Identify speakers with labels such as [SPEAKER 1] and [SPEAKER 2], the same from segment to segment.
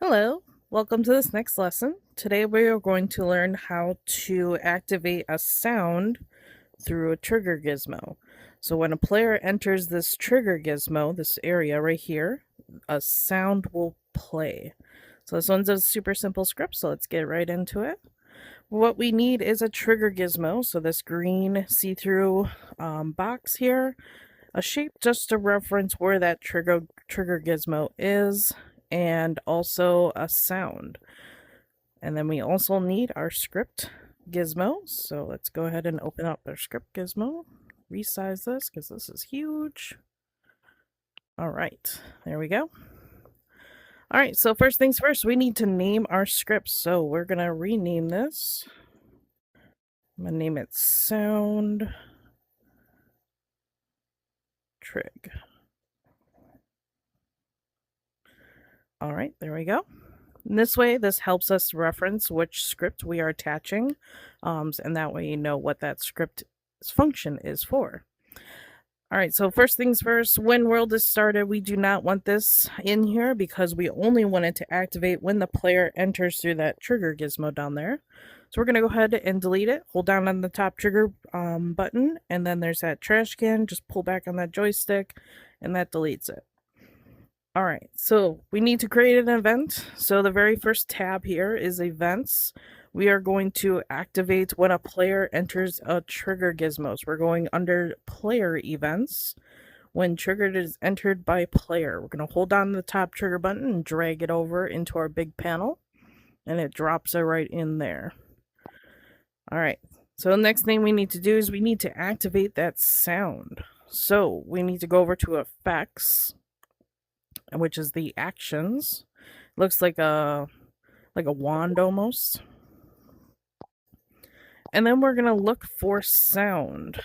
[SPEAKER 1] Hello, welcome to this next lesson. Today we are going to learn how to activate a sound through a trigger gizmo. So when a player enters this trigger gizmo, this area right here, a sound will play. So this one's a super simple script, so let's get right into it. What we need is a trigger gizmo, so this green see-through box here, a shape just to reference where that trigger gizmo is, and also a sound. And then we also need our script gizmo. So let's go ahead and open up our script gizmo. Resize this because this is huge. All right, there we go. All right, so first things first, we need to name our script. So we're going to rename this. I'm going to name it Sound Trig. All right, there we go. And this way, this helps us reference which script we are attaching, and that way you know what that script's function is for. All right, so first things first, when world is started, we do not want this in here because we only want it to activate when the player enters through that trigger gizmo down there. So we're going to go ahead and delete it. Hold down on the top trigger button, and then there's that trash can. Just pull back on that joystick, and that deletes it. All right, so we need to create an event. So the very first tab here is events. We are going to activate when a player enters a trigger gizmo. So we're going under player events. When triggered is entered by player, we're going to hold down the top trigger button and drag it over into our big panel, and it drops it right in there. All right, so the next thing we need to do is we need to activate that sound. So we need to go over to effects, which is the actions. Looks like a wand almost. And then we're going to look for sound.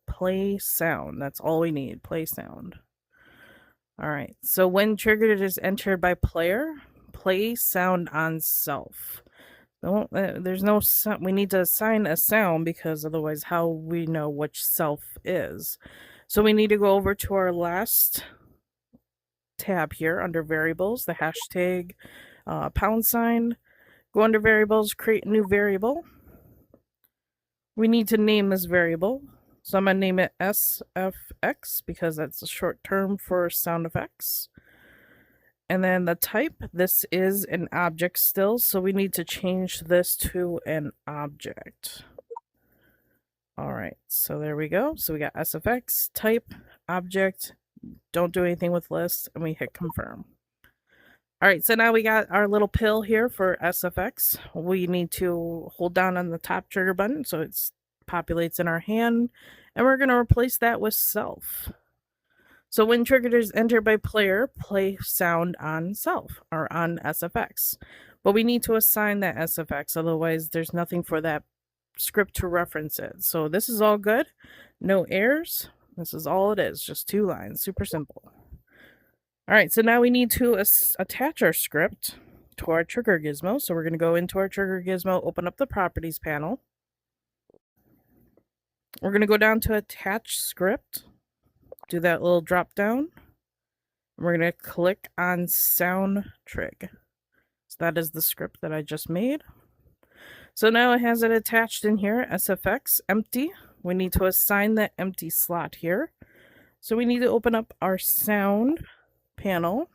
[SPEAKER 1] Play sound. That's all we need. Play sound. All right. So when triggered is entered by player, play sound on self. There's no sound. We need to assign a sound because otherwise how we know which self is. So we need to go over to our last tab here under variables, the hashtag #, go under variables, create a new variable. We need to name this variable. So I'm going to name it SFX because that's a short term for sound effects. And then the type, this is an object still, so we need to change this to an object. All right, so there we go. So we got SFX, type, object, don't do anything with list, and we hit confirm. All right, so now we got our little pill here for SFX. We need to hold down on the top trigger button so it populates in our hand, and we're going to replace that with self. So when triggered is entered by player, play sound on self or on SFX. But we need to assign that SFX, otherwise there's nothing for that script to reference it. So this is all good. No errors. This is all it is, just 2 lines, super simple. All right, so now we need to attach our script to our trigger gizmo. So we're going to go into our trigger gizmo, open up the properties panel. We're going to go down to attach script, do that little drop down. We're going to click on sound trig. So that is the script that I just made. So now it has it attached in here, SFX, empty. We need to assign that empty slot here. So we need to open up our sound panel.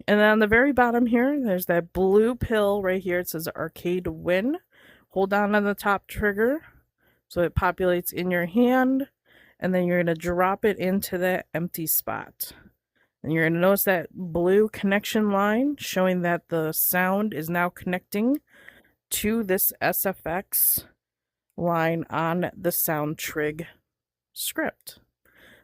[SPEAKER 1] And then on the very bottom here, there's that blue pill right here. It says arcade win. Hold down on the top trigger so it populates in your hand. And then you're going to drop it into that empty spot. And you're going to notice that blue connection line showing that the sound is now connecting to this SFX line on the sound trig script.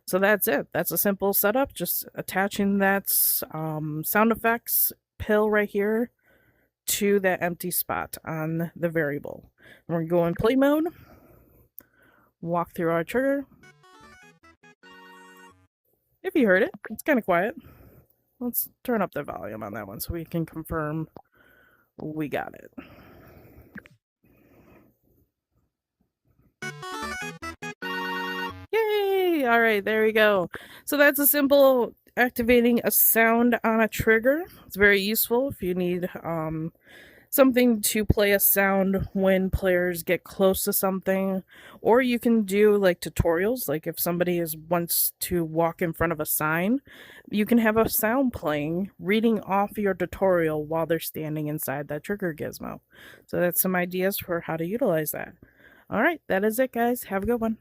[SPEAKER 1] So that's it. That's a simple setup, just attaching that sound effects pill right here to that empty spot on the variable. And we're going to go in play mode, walk through our trigger. If you heard it, it's kind of quiet. Let's turn up the volume on that one so we can confirm we got it. Yay! All right, there we go. So that's a simple activating a sound on a trigger. It's very useful if you need something to play a sound when players get close to something, or you can do like tutorials, like if somebody wants to walk in front of a sign, you can have a sound playing reading off your tutorial while they're standing inside that trigger gizmo. So that's some ideas for how to utilize that. All right, that is it, guys. Have a good one.